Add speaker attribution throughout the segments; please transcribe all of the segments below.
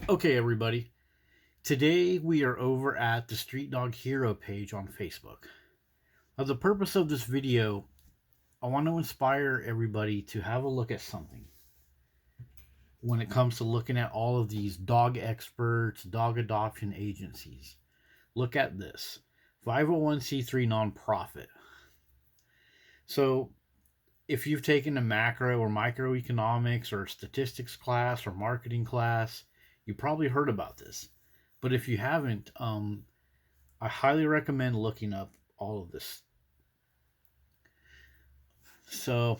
Speaker 1: Okay, everybody. Today we are over at the Street Dog Hero page on Facebook. Now, the purpose of this video, I want to inspire everybody to have a look at something when it comes to looking at all of these dog experts, dog adoption agencies. Look at this 501c3 nonprofit. So, if you've taken a macro or microeconomics or statistics class or marketing class, you probably heard about this. But if you haven't, I highly recommend looking up all of this. So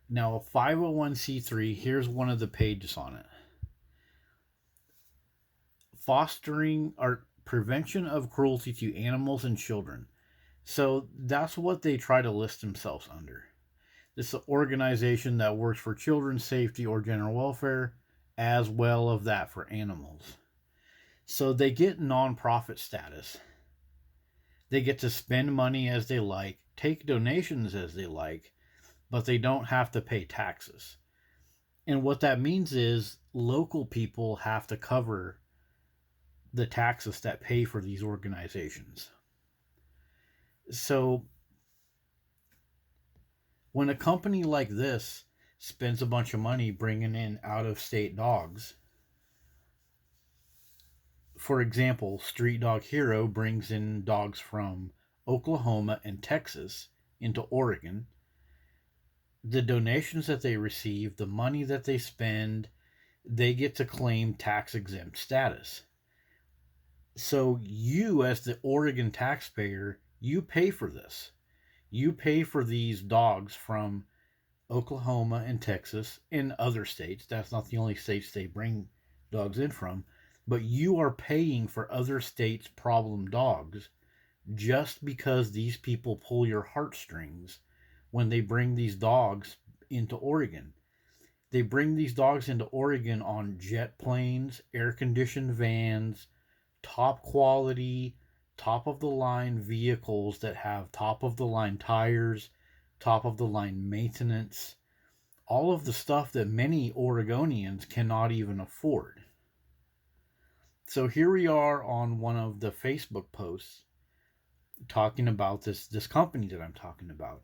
Speaker 1: now a 501c3, here's one of the pages on it. Fostering or prevention of cruelty to animals and children. So that's what they try to list themselves under. This is an organization that works for children's safety or general welfare, as well as that for animals. So they get nonprofit status. They get to spend money as they like, take donations as they like, but they don't have to pay taxes. And what that means is local people have to cover the taxes that pay for these organizations. So when a company like this spends a bunch of money bringing in out of state dogs, for example, Street Dog Hero brings in dogs from Oklahoma and Texas into Oregon. The donations that they receive, the money that they spend, they get to claim tax exempt status. So you, as the Oregon taxpayer, you pay for this. You pay for these dogs from Oklahoma and Texas and other states. That's not the only states they bring dogs in from, but you are paying for other states' problem dogs just because these people pull your heartstrings when they bring these dogs into Oregon. They bring these dogs into Oregon on jet planes, air conditioned vans, top quality, top of the line vehicles that have top of the line tires, top of the line maintenance, all of the stuff that many Oregonians cannot even afford. So here we are on one of the Facebook posts talking about this company that I'm talking about.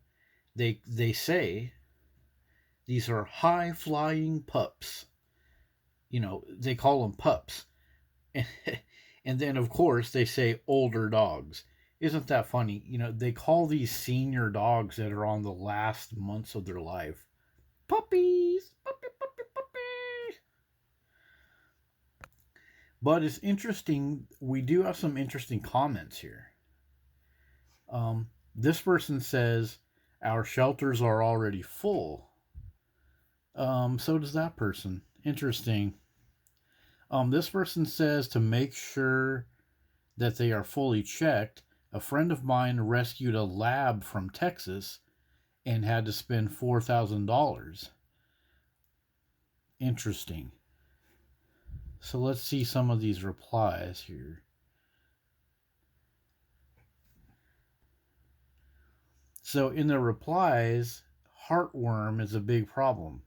Speaker 1: They say these are high flying pups. They call them pups. And then, of course, they say older dogs. Isn't that funny? They call these senior dogs that are on the last months of their life puppies. Puppy, puppy, puppy. But it's interesting. We do have some interesting comments here. This person says, our shelters are already full. So does that person. Interesting. This person says to make sure that they are fully checked, a friend of mine rescued a lab from Texas and had to spend $4,000. Interesting. So let's see some of these replies here. So in the replies, heartworm is a big problem.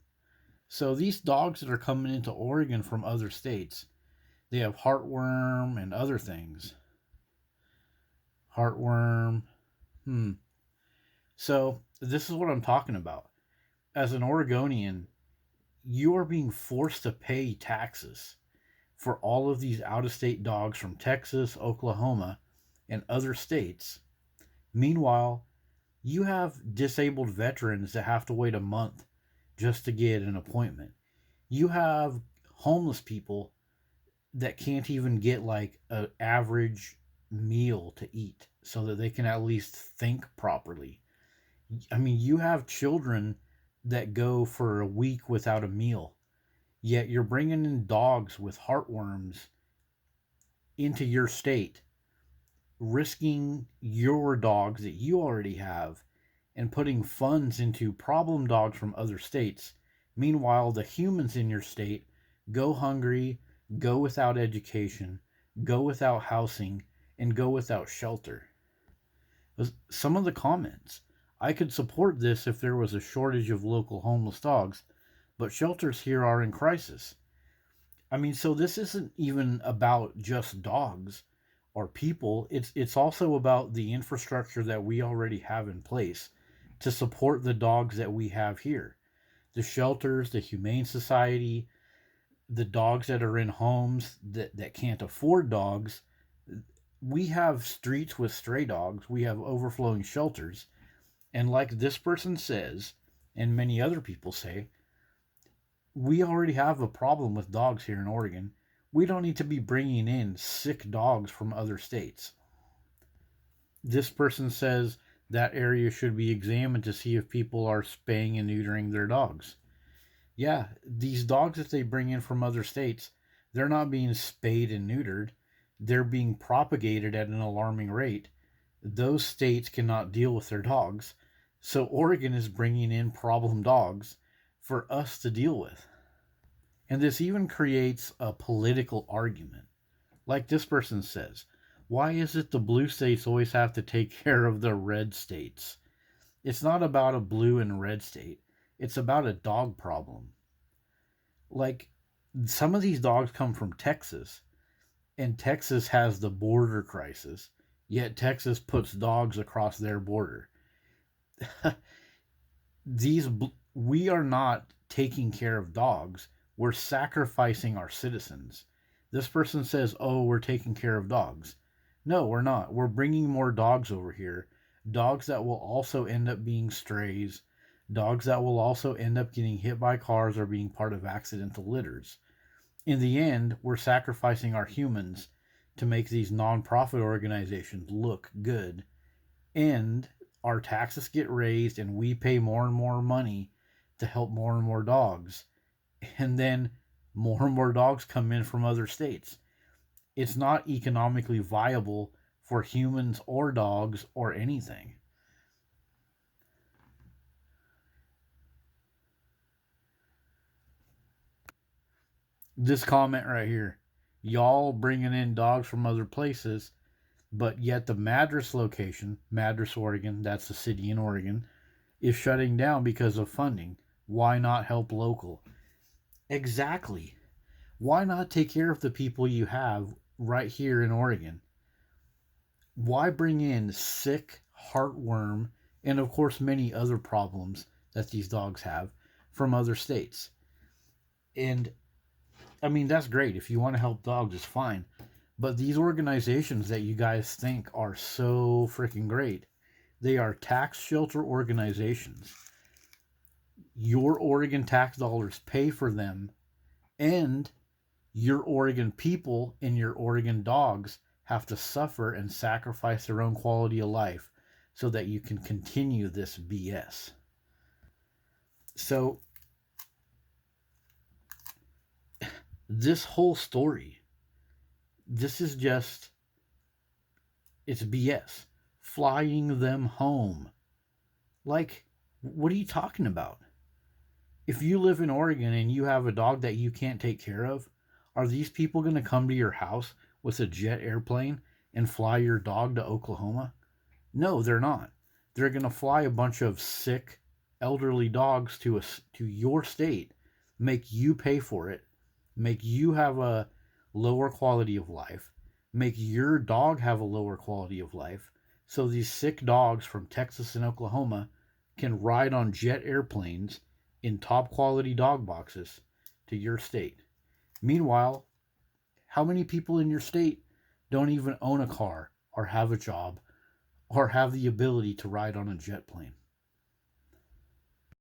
Speaker 1: So these dogs that are coming into Oregon from other states, they have heartworm and other things. Heartworm. So this is what I'm talking about. As an Oregonian, you are being forced to pay taxes for all of these out of state dogs from Texas, Oklahoma, and other states. Meanwhile, you have disabled veterans that have to wait a month just to get an appointment. You have homeless people that can't even get like an average meal to eat so that they can at least think properly. I mean, you have children that go for a week without a meal, yet you're bringing in dogs with heartworms into your state, risking your dogs that you already have and putting funds into problem dogs from other states. Meanwhile, the humans in your state go hungry, go without education, go without housing, and go without shelter. Some of the comments. I could support this if there was a shortage of local homeless dogs, but shelters here are in crisis. I mean, so this isn't even about just dogs or people. It's also about the infrastructure that we already have in place to support the dogs that we have here. The shelters, the humane society, the dogs that are in homes that can't afford dogs. We have streets with stray dogs. We have overflowing shelters. And like this person says, and many other people say, we already have a problem with dogs here in Oregon. We don't need to be bringing in sick dogs from other states. This person says that area should be examined to see if people are spaying and neutering their dogs. Yeah, these dogs that they bring in from other states, they're not being spayed and neutered. They're being propagated at an alarming rate. Those states cannot deal with their dogs. So Oregon is bringing in problem dogs for us to deal with. And this even creates a political argument. Like this person says, why is it the blue states always have to take care of the red states? It's not about a blue and red state, it's about a dog problem. Like, some of these dogs come from Texas, and Texas has the border crisis, yet Texas puts dogs across their border. these we are not taking care of dogs. We're sacrificing our citizens. This person says, "Oh, we're taking care of dogs." No, we're not. We're bringing more dogs over here. Dogs that will also end up being strays. Dogs that will also end up getting hit by cars or being part of accidental litters. In the end, we're sacrificing our humans to make these nonprofit organizations look good. And our taxes get raised and we pay more and more money to help more and more dogs. And then more and more dogs come in from other states. It's not economically viable for humans or dogs or anything. This comment right here, y'all bringing in dogs from other places, but yet the Madras location, Madras, Oregon, that's a city in Oregon, is shutting down because of funding. Why not help local? Exactly. Why not take care of the people you have right here in Oregon? Why bring in sick, heartworm, and of course many other problems that these dogs have from other states? And I mean, that's great. If you want to help dogs, it's fine. But these organizations that you guys think are so freaking great, they are tax shelter organizations. Your Oregon tax dollars pay for them, and your Oregon people and your Oregon dogs have to suffer and sacrifice their own quality of life so that you can continue this BS. So, this whole story, this is just, it's BS. Flying them home. Like, what are you talking about? If you live in Oregon and you have a dog that you can't take care of, are these people going to come to your house with a jet airplane and fly your dog to Oklahoma? No, they're not. They're going to fly a bunch of sick, elderly dogs to your state, make you pay for it, make you have a lower quality of life, make your dog have a lower quality of life, so these sick dogs from Texas and Oklahoma can ride on jet airplanes in top quality dog boxes to your state. Meanwhile, how many people in your state don't even own a car or have a job or have the ability to ride on a jet plane?